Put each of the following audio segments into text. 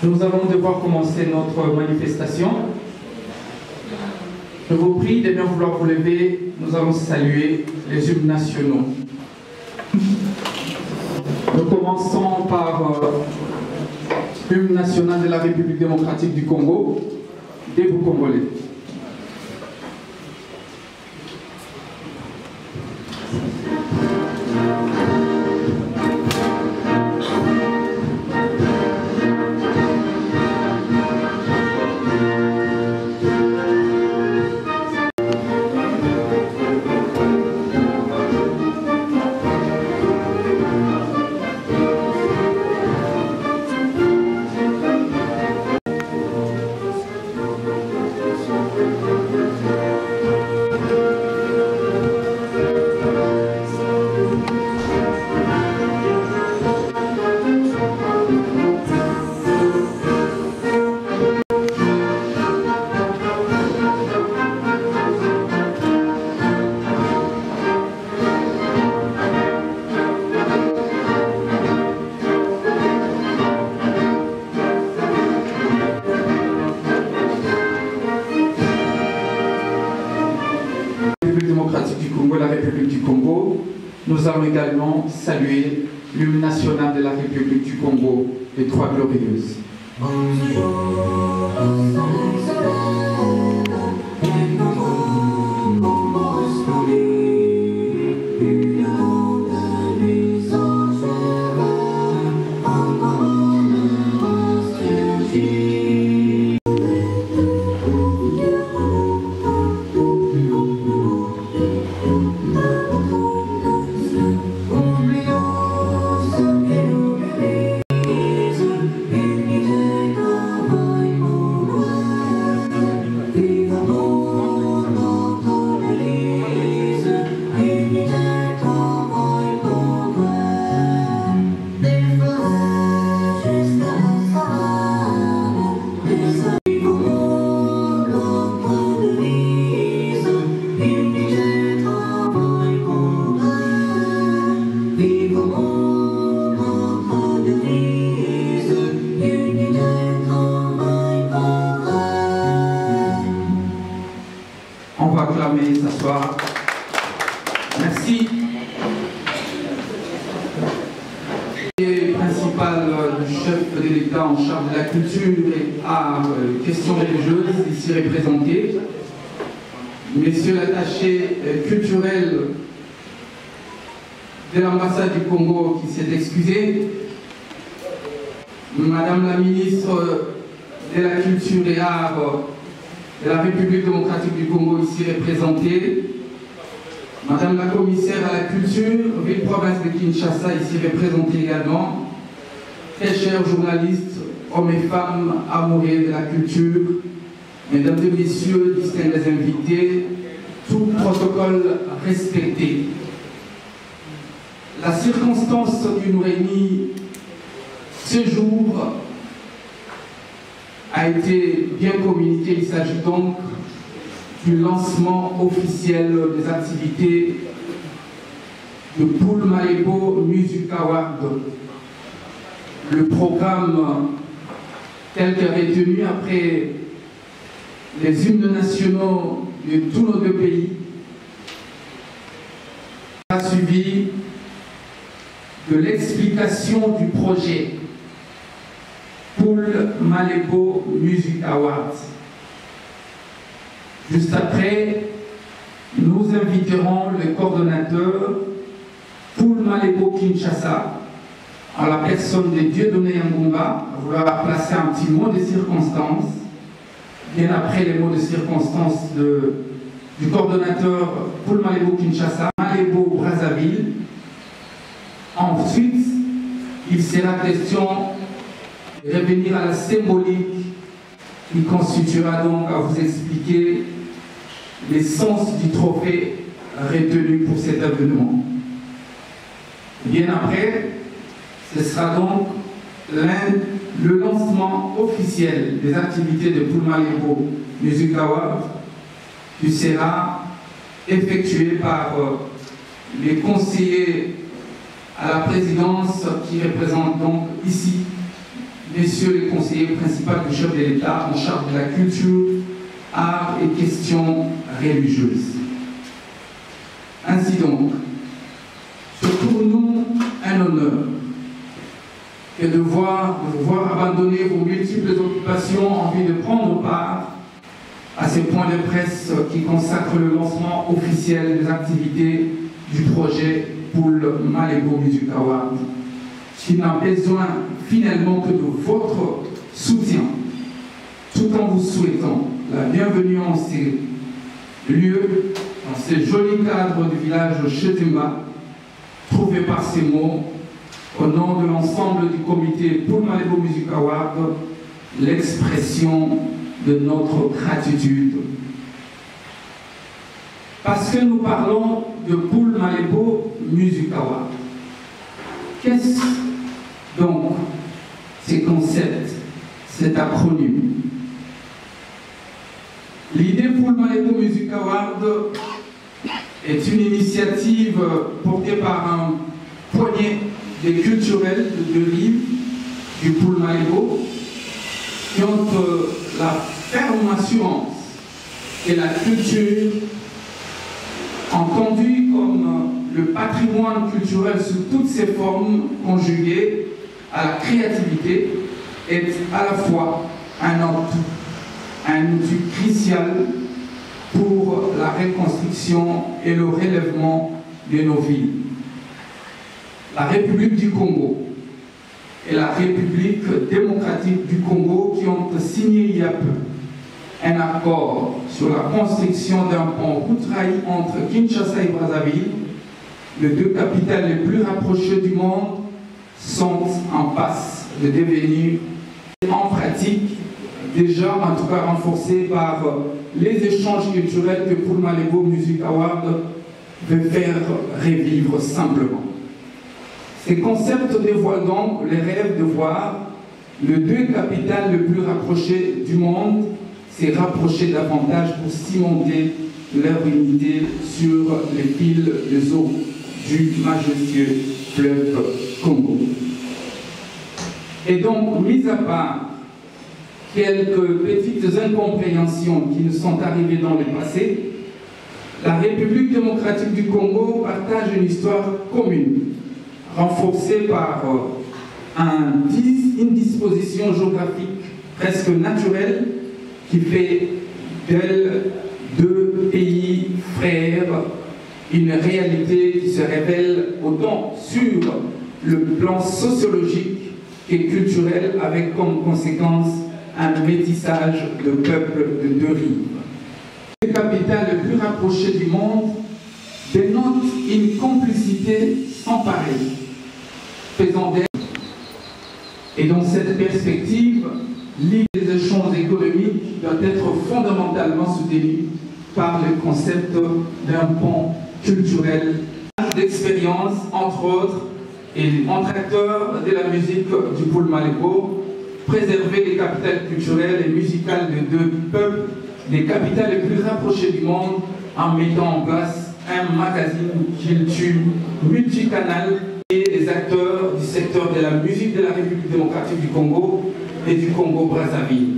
Nous allons devoir commencer notre manifestation. Je vous prie de bien vouloir vous lever. Nous allons saluer les hymnes nationaux. Nous commençons par l'hymne national de la République démocratique du Congo, Debout Congolais. Nous allons également saluer l'hymne national de la République du Congo, les Trois Glorieuses. S'asseoir. Merci. Le principal du chef de l'État en charge de la culture et arts, questions religieuses, ici représenté. Messieurs l'attaché culturel de l'ambassade du Congo qui s'est excusé. Madame la ministre de la Culture et Arts de la République démocratique du Congo ici représentée, Madame la commissaire à la culture, ville-province de Kinshasa ici représentée également, très chers journalistes, hommes et femmes amoureux de la culture, mesdames et messieurs, distingués invités, tout protocole respecté. La circonstance qui nous réunit ce jour a été bien communiquée. Il s'agit donc du lancement officiel des activités de Paul Malebo Music Award. Le programme tel qu'il est tenu après les hymnes nationaux de tous nos deux pays a suivi de l'explication du projet Paul Malebo Music Awards. Juste après, nous inviterons le coordonnateur Paul Malebo Kinshasa, en la personne de Dieudonné Yangumba, à vouloir placer un petit mot de circonstance, bien après les mots de circonstance du coordonnateur Paul Malebo Kinshasa, Malebo Brazzaville. Ensuite, il sera question de revenir à la symbolique qui constituera donc à vous expliquer l'essence du trophée retenu pour cet événement. Bien après, ce sera donc le lancement officiel des activités de Poul Malembo Music Award qui sera effectué par les conseillers à la présidence qui représentent donc ici, messieurs les conseillers principaux du chef de l'État en charge de la culture, art et questions religieuses. Ainsi donc, c'est pour nous un honneur que de voir abandonner vos multiples occupations en vue de prendre part à ces points de presse qui consacrent le lancement officiel des activités du projet Poul Malembo Music Award, qui n'a besoin finalement que de votre soutien, tout en vous souhaitant la bienvenue en ces lieux, dans ces jolis cadres du village de Chetumba, trouvé par ces mots, au nom de l'ensemble du comité Poul Malembo Music Award, l'expression de notre gratitude. Parce que nous parlons de Poul Malembo Music Award. Qu'est-ce donc ces concepts, cet acronyme? L'idée Poul Malembo Music Award est une initiative portée par un poignet de culturels de Rive du Poul Malembo qui ont la ferme assurance que la culture, entendue comme le patrimoine culturel sous toutes ses formes conjuguées à la créativité, est à la fois un outil crucial pour la reconstruction et le relèvement de nos villes. La République du Congo et la République démocratique du Congo qui ont signé il y a peu un accord sur la construction d'un pont routier entre Kinshasa et Brazzaville, les deux capitales les plus rapprochées du monde, sont en passe de devenir en pratique déjà en tout cas renforcés par les échanges culturels que Poul Malembo Music Award veut faire revivre simplement. Ces concepts dévoilent donc les rêves de voir les deux capitales les plus rapprochées du monde s'est rapprocher davantage pour cimenter leur unité sur les fils des eaux du majestueux fleuve Congo. Et donc, mis à part quelques petites incompréhensions qui nous sont arrivées dans le passé, la République démocratique du Congo partage une histoire commune, renforcée par une disposition géographique presque naturelle qui fait d'elle deux pays frères, une réalité qui se révèle autant sur le plan sociologique et culturel avec comme conséquence un métissage de peuples de deux rives. Les capitales les plus rapprochées du monde dénotent une complicité sans pareil, faisant d'elle. Et dans cette perspective, les échanges économiques doivent être fondamentalement soutenus par le concept d'un pont culturel d'expérience, entre autres, et entre acteurs de la musique du Poul Malembo, préserver les capitales culturelles et musicales de deux peuples, les capitales les plus rapprochées du monde, en mettant en place un magazine culture multicanal et les acteurs du secteur de la musique de la République démocratique du Congo et du Congo-Brazzaville.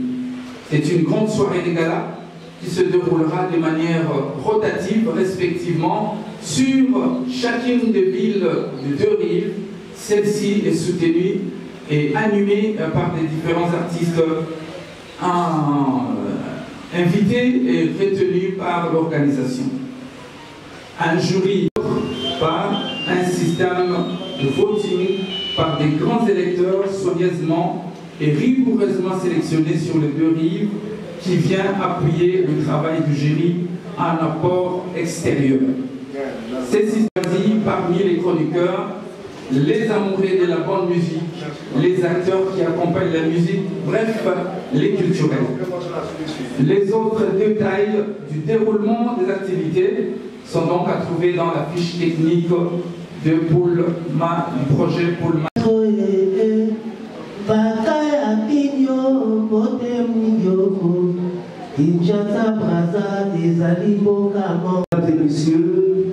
C'est une grande soirée de gala qui se déroulera de manière rotative, respectivement, sur chacune des villes de deux rives. Celle-ci est soutenue et animée par des différents artistes invités et retenus par l'organisation. Un jury par un système de voting par des grands électeurs soigneusement et rigoureusement sélectionnés sur les deux rives qui vient appuyer le travail du jury en apport extérieur. C'est choisi parmi les chroniqueurs, les amoureux de la bonne musique, les acteurs qui accompagnent la musique, bref, les culturels. Les autres détails du déroulement des activités sont donc à trouver dans la fiche technique du projet Poulma. Mesdames et messieurs,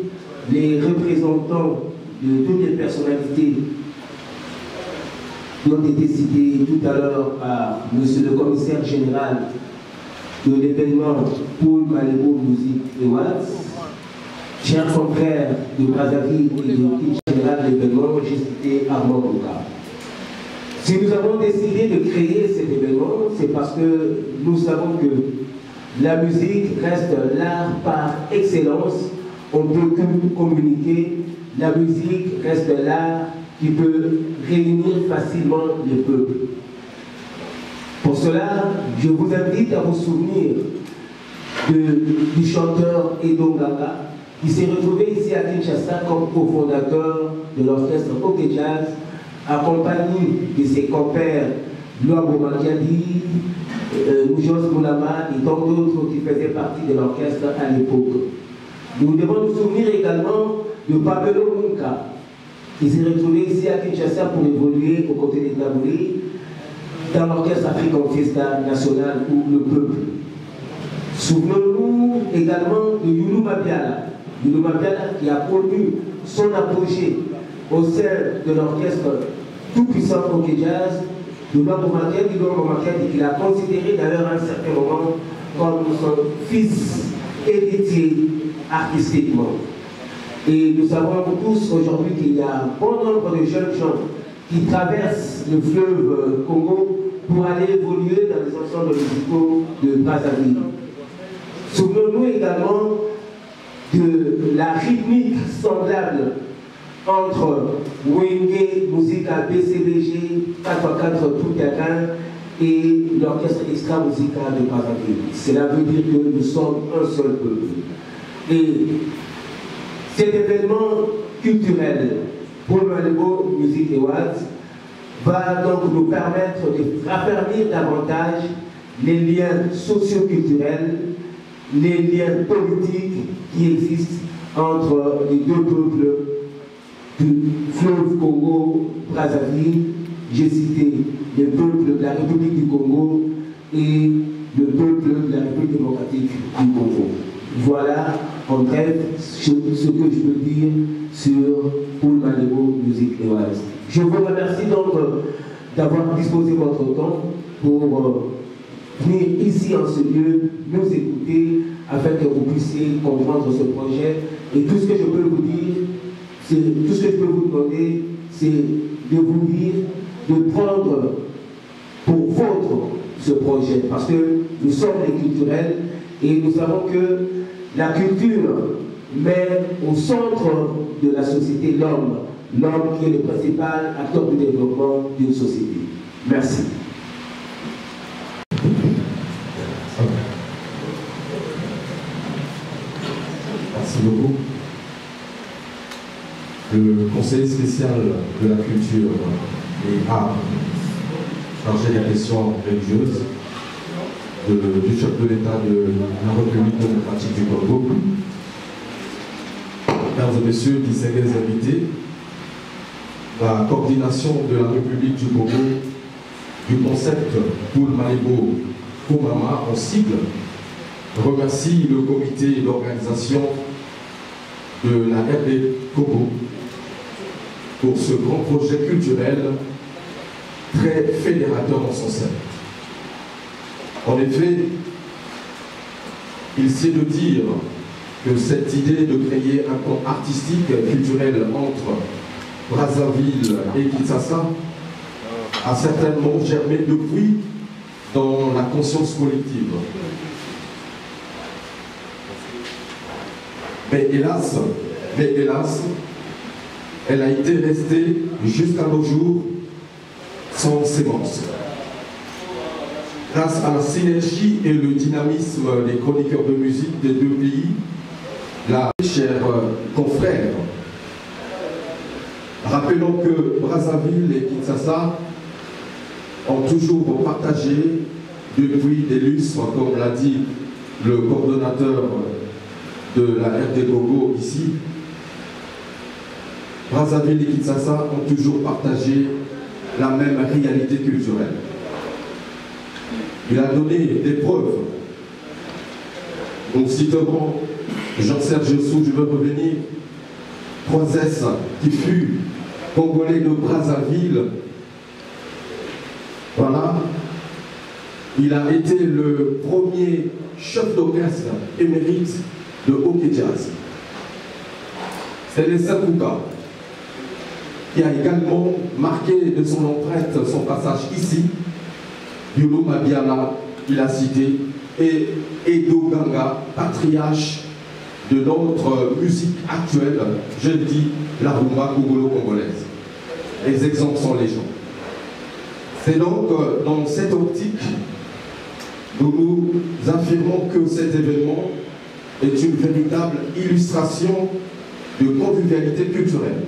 les représentants de toutes les personnalités qui ont été cités tout à l'heure par monsieur le commissaire général de l'événement Paul Malébo Music Awards, chers confrères de Brazzaville et de l'équipe générale de l'événement, j'ai cité Armand Bouka. Si nous avons décidé de créer cet événement, c'est parce que nous savons que la musique reste l'art par excellence. On peut communiquer. La musique reste l'art qui peut réunir facilement les peuples. Pour cela, je vous invite à vous souvenir du chanteur Edo Nganga, qui s'est retrouvé ici à Kinshasa comme cofondateur de l'orchestre Ok Jazz, accompagné de ses compères Luambo Mandiadi, Moujos Moulama et tant d'autres qui faisaient partie de l'orchestre à l'époque. Nous devons nous souvenir également de Pablo Munka, qui s'est retrouvé ici à Kinshasa pour évoluer aux côtés des Taboulés dans l'orchestre African Fiesta National ou le peuple. Souvenons-nous également de Youlou Mabiala. Youlou Mabiala qui a connu son apogée au sein de l'orchestre tout-puissant Ok Jazz, de Luambo Mandiadi, qu'il a considéré d'ailleurs à un certain moment comme son fils héritier artistiquement. Et nous savons tous aujourd'hui qu'il y a un bon nombre de jeunes gens qui traversent le fleuve Congo pour aller évoluer dans les ensembles musicaux de Brazzaville. Souvenons-nous également de la rythmique semblable entre Wenge, Musica BCBG, 4x4 Tout-Terrain et l'orchestre extra-musical de Brazzaville. Cela veut dire que nous sommes un seul peuple. Et cet événement culturel pour Malébo Music Awards va donc nous permettre de raffermir davantage les liens socio-culturels, les liens politiques qui existent entre les deux peuples du fleuve Congo-Brazzaville. J'ai cité le peuple de la République du Congo et le peuple de la République démocratique du Congo. Voilà en bref ce que je peux dire sur Paul Malébo Music Awards. Je vous remercie donc d'avoir disposé votre temps pour venir ici en ce lieu, nous écouter afin que vous puissiez comprendre ce projet. Et tout ce que je peux vous dire, tout ce que je peux vous demander, c'est de vous dire de prendre pour vôtre ce projet, parce que nous sommes les culturels et nous savons que la culture met au centre de la société l'homme qui est le principal acteur du développement d'une société. Merci. Merci beaucoup. Le conseiller spécial de la culture et art chargé des questions religieuses du chef de l'État de la République démocratique du Congo. Mesdames et messieurs, distingués invités, la coordination de la République du Congo du concept Paul Malébo Komama en sigle remercie le comité d'organisation de la RD Congo pour ce grand projet culturel très fédérateur en son sein. En effet, il s'est de dire que cette idée de créer un camp artistique et culturel entre Brazzaville et Kinshasa a certainement germé depuis dans la conscience collective. Mais hélas, elle a été restée jusqu'à nos jours sans sémence. Grâce à la synergie et le dynamisme des chroniqueurs de musique des deux pays, la chers confrères, rappelons que Brazzaville et Kinshasa ont toujours partagé depuis des lustres, comme l'a dit le coordonnateur de la RD Congo ici, Brazzaville et Kinshasa ont toujours partagé la même réalité culturelle. Il a donné des preuves. Nous citerons Jean-Serge Sou, je veux revenir, 3S, qui fut congolais de Brazzaville. Voilà. Il a été le premier chef d'orchestre émérite de hockey jazz. C'est le Sakouka qui a également marqué de son empreinte son passage ici. Yulu Mabiala, il a cité, et Edo Ganga, patriarche de notre musique actuelle, je dis la rumba congolo-congolaise. Les exemples sont légion. C'est donc dans cette optique, nous affirmons que cet événement est une véritable illustration de convivialité culturelle.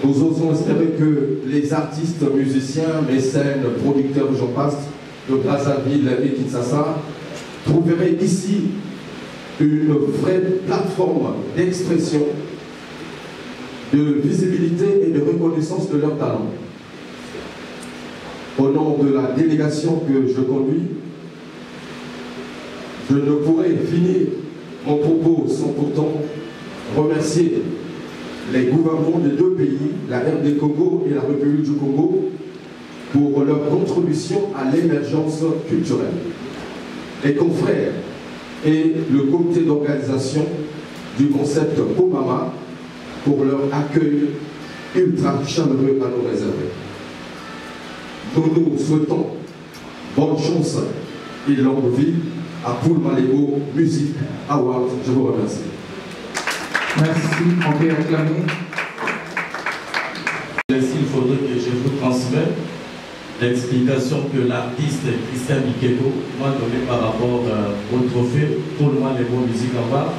Nous osons espérer que les artistes, musiciens, mécènes, producteurs, j'en passe, de Brazzaville et Kinshasa, trouveraient ici une vraie plateforme d'expression, de visibilité et de reconnaissance de leurs talents. Au nom de la délégation que je conduis, je ne pourrais finir mon propos sans pourtant remercier les gouvernements des deux pays, la RD Congo et la République du Congo, pour leur contribution à l'émergence culturelle. Les confrères et le comité d'organisation du concept Pomama pour leur accueil ultra chaleureux à nous réserver. Nous nous souhaitons bonne chance et longue vie à Poul Malebo Music Award. Je vous remercie. Merci, on peut acclamer. Il faudrait que je vous transmette l'explication que l'artiste Christian Bikeko m'a donné par rapport au trophée Poul Malebo Music Award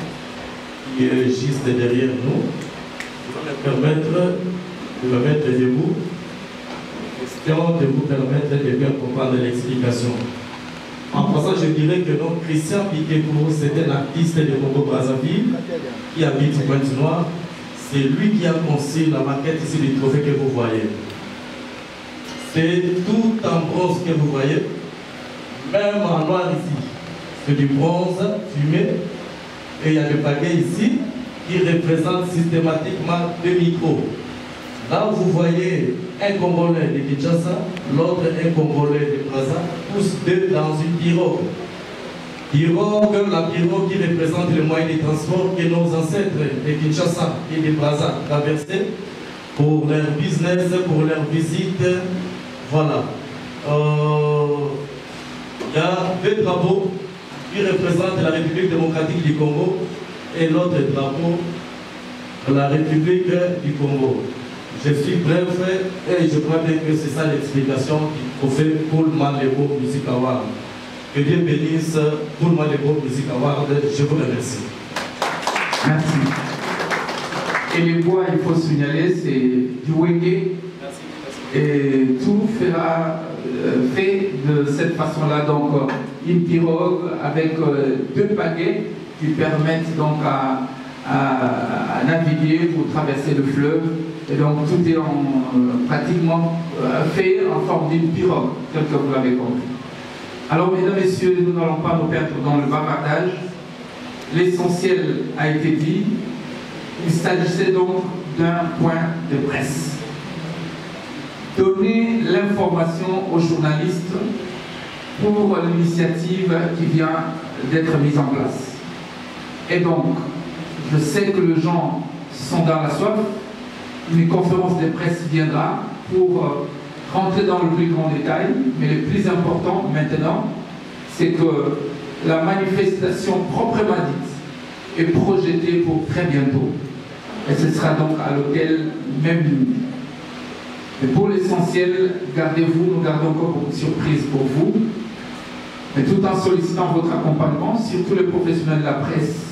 qui est juste derrière nous. Je vais me permettre de me mettre debout, question de vous permettre de bien comprendre l'explication. En passant, je dirais que donc Christian Bikeko, c'est un artiste de Congo-Brazzaville qui habite Pointe-Noire. C'est lui qui a conçu la maquette ici du trophée que vous voyez. C'est tout en bronze que vous voyez, même en noir ici. C'est du bronze fumé. Et il y a le paquet ici qui représente systématiquement deux micros. Là, vous voyez un Congolais de Kinshasa, l'autre un Congolais de Brazza, tous deux dans une pirogue. Pirogue, la pirogue qui représente le moyen de transport que nos ancêtres de Kinshasa et de Brazza traversaient pour leur business, pour leur visite. Voilà. Il y a deux drapeaux qui représentent la République démocratique du Congo et l'autre drapeau de la République du Congo. Je suis bref et je crois bien que c'est ça l'explication qu'on fait Poul Malebo Music Award. Que Dieu bénisse Poul Malebo Music Award. Je vous remercie. Merci. Et les bois, il faut signaler, c'est du Wenge. Et tout sera fait de cette façon-là. Donc, une pirogue avec deux pagaies qui permettent donc à naviguer pour traverser le fleuve. Et donc tout est pratiquement fait en forme d'une pirogue, tel que vous l'avez compris. Alors mesdames, messieurs, nous n'allons pas nous perdre dans le bavardage. L'essentiel a été dit. Il s'agissait donc d'un point de presse. Donner l'information aux journalistes pour l'initiative qui vient d'être mise en place. Et donc, je sais que les gens sont dans la soif. Une conférence de presse viendra pour rentrer dans le plus grand détail, mais le plus important maintenant, c'est que la manifestation proprement dite est projetée pour très bientôt. Et ce sera donc à l'hôtel même nuit. Mais pour l'essentiel, gardez-vous, nous gardons encore beaucoup de surprises pour vous, mais tout en sollicitant votre accompagnement, surtout les professionnels de la presse,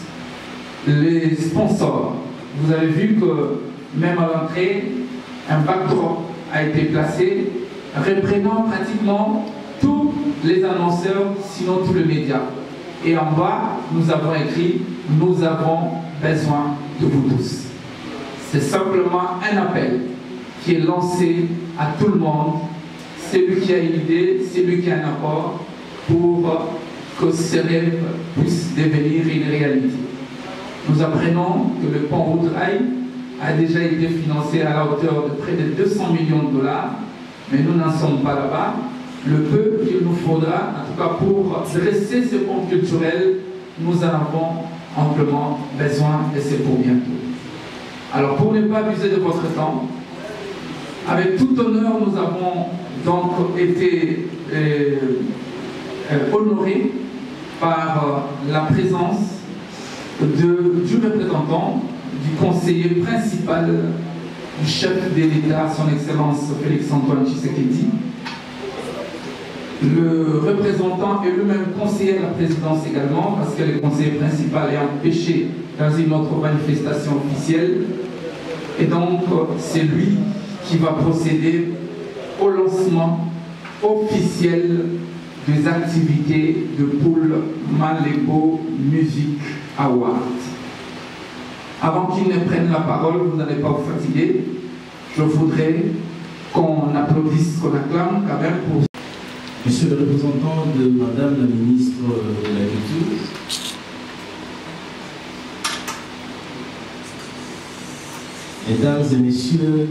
les sponsors. Vous avez vu que même à l'entrée, un backdrop a été placé, reprenant pratiquement tous les annonceurs, sinon tous les médias. Et en bas, nous avons écrit « Nous avons besoin de vous tous ». C'est simplement un appel qui est lancé à tout le monde. C'est lui qui a une idée, c'est lui qui a un apport pour que ces rêves puissent devenir une réalité. Nous apprenons que le pont Route-Rail a déjà été financé à la hauteur de près de 200 millions de dollars, mais nous n'en sommes pas là-bas. Le peu qu'il nous faudra, en tout cas pour dresser ce pont culturel, nous en avons amplement besoin et c'est pour bientôt. Alors pour ne pas abuser de votre temps, avec tout honneur, nous avons donc été honorés par la présence du représentant, du conseiller principal du chef de l'État, son Excellence Félix-Antoine Tshisekedi. Le représentant est lui-même conseiller à la présidence également, parce que le conseiller principal est empêché dans une autre manifestation officielle. Et donc, c'est lui qui va procéder au lancement officiel des activités de Paul Malébo Music Award. Avant qu'il ne prenne la parole, vous n'allez pas vous fatiguer, je voudrais qu'on applaudisse, qu'on acclame quand même pour... Monsieur le représentant de Madame la ministre de la Culture, Mesdames et Messieurs,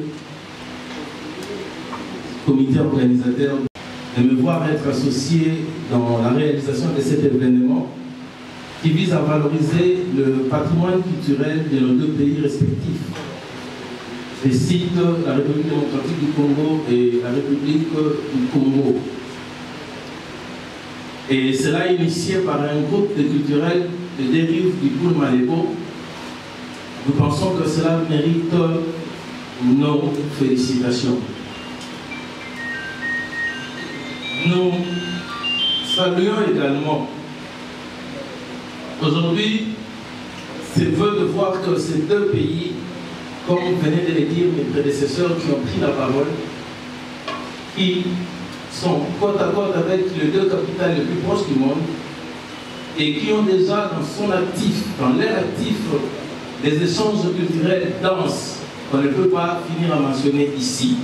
comité organisateur, de me voir être associé dans la réalisation de cet événement qui vise à valoriser le patrimoine culturel de nos deux pays respectifs. Je cite la République démocratique du Congo et la République du Congo. Et cela initié par un groupe de culturels de dérive du Paul Malébo. Nous pensons que cela mérite nos félicitations. Nous saluons également aujourd'hui c'est heureux de voir que ces deux pays, comme venaient de le dire mes prédécesseurs qui ont pris la parole, qui sont côte à côte avec les deux capitales les plus proches du monde et qui ont déjà dans son actif, dans leur actif, des échanges culturels denses qu'on ne peut pas finir à mentionner ici.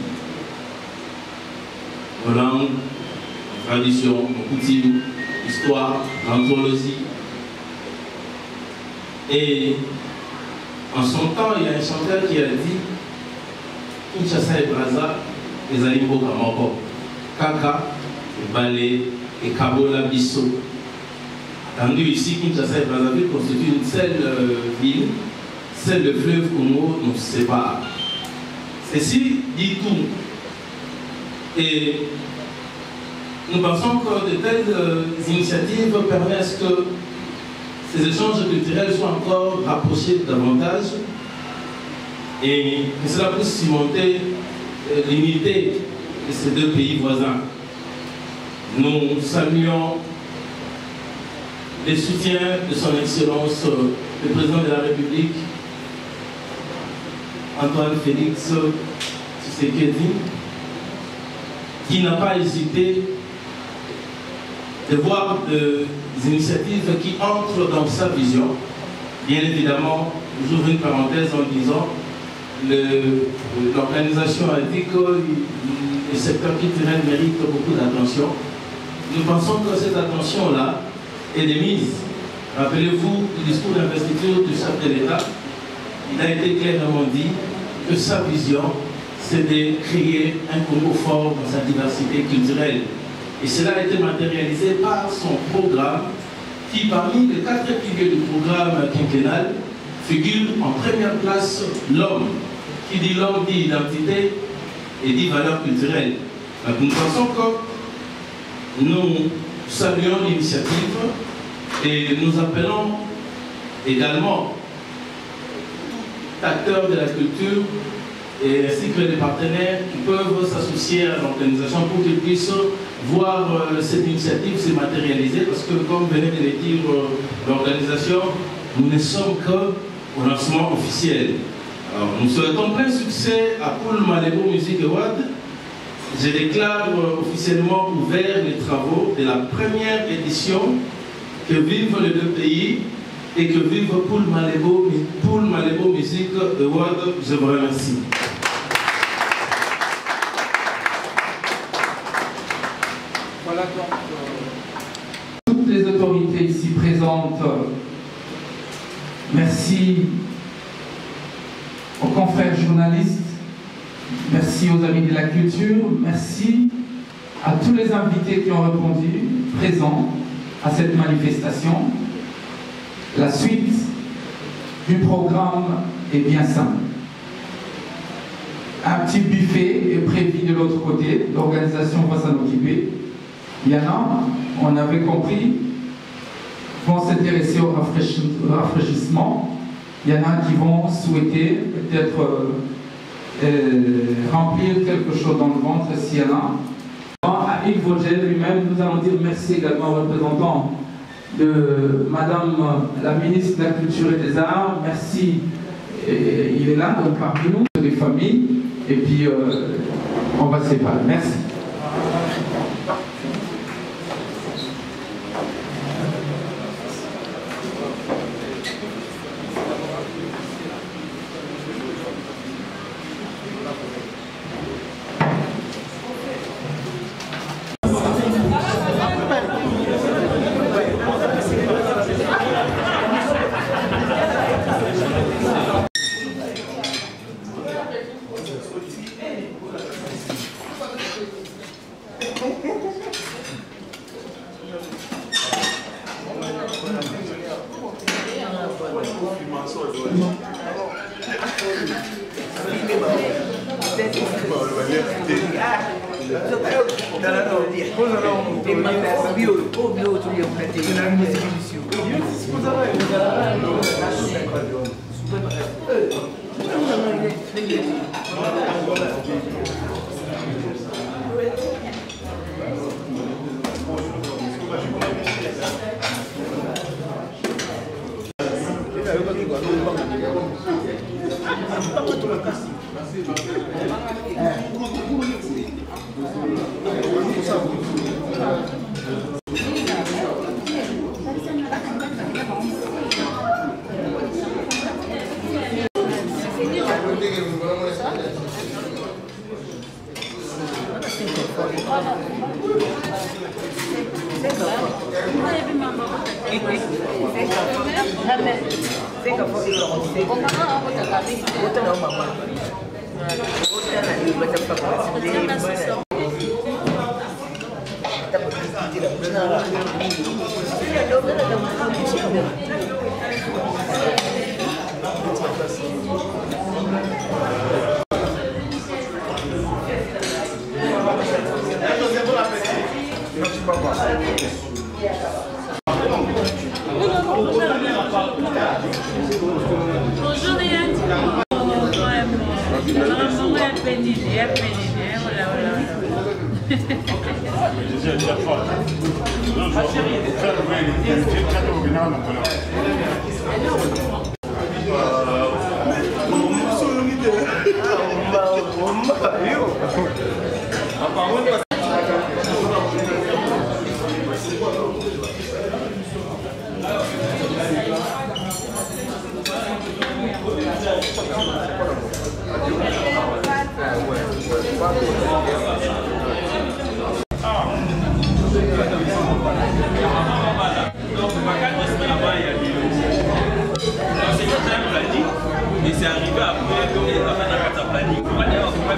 Nos langues, nos traditions, nos coutumes, histoire, anthropologie. Et en son temps, il y a un chanteur qui a dit Kinshasa et Brazza, les Alimbo Kamoko, Kaka, et Balé, et Kabola Bisso. Attendu ici, Kinshasa et Brazzaville constituent une seule ville, celle de fleuve Congo nous sépare. Ceci dit tout. Et nous pensons que de telles initiatives permettent que ces échanges culturels soient encore rapprochés davantage et que cela puisse cimenter l'unité de ces deux pays voisins. Nous saluons les soutiens de son Excellence le Président de la République, Antoine Félix Tshisekedi, qui n'a pas hésité de voir des initiatives qui entrent dans sa vision. Bien évidemment, j'ouvre une parenthèse en disant l'organisation a dit que le secteur culturel mérite beaucoup d'attention. Nous pensons que cette attention-là est de mise. Rappelez-vous du discours d'investiture du chef de l'État. Il a été clairement dit que sa vision, c'est de créer un Congo fort dans sa diversité culturelle. Et cela a été matérialisé par son programme qui, parmi les 4 piliers du programme quinquennal, figure en première place l'homme. Qui dit l'homme dit identité et dit valeur culturelle. Donc nous pensons que nous saluons l'initiative et nous appelons également tout acteur de la culture et ainsi que les partenaires qui peuvent s'associer à l'organisation pour qu'ils puissent voir cette initiative se matérialiser parce que comme venait de le dire l'organisation, nous ne sommes qu'au lancement officiel. Alors, nous souhaitons plein succès à Paul Malébo Music Award. Je déclare officiellement ouvert les travaux de la première édition que vivent les deux pays et que vive Paul Malébo Music Award. Je vous remercie. Voilà donc toutes les autorités ici présentes. Merci aux confrères journalistes, merci aux amis de la culture, merci à tous les invités qui ont répondu, présents à cette manifestation. La suite du programme est bien simple. Un petit buffet est prévu de l'autre côté, l'organisation va s'en occuper. Il y en a, on avait compris, vont s'intéresser au rafraîchissement. Il y en a qui vont souhaiter peut-être remplir quelque chose dans le ventre s'il y en a. À Yves Vogel lui-même, nous allons dire merci également aux représentants de Madame la ministre de la Culture et des Arts. Merci, il est là, donc parmi nous, des familles, et puis on va se séparer. Merci. Et c'est arrivé après que les affaires de la panique. Pourquoi d'ailleurs on peut pas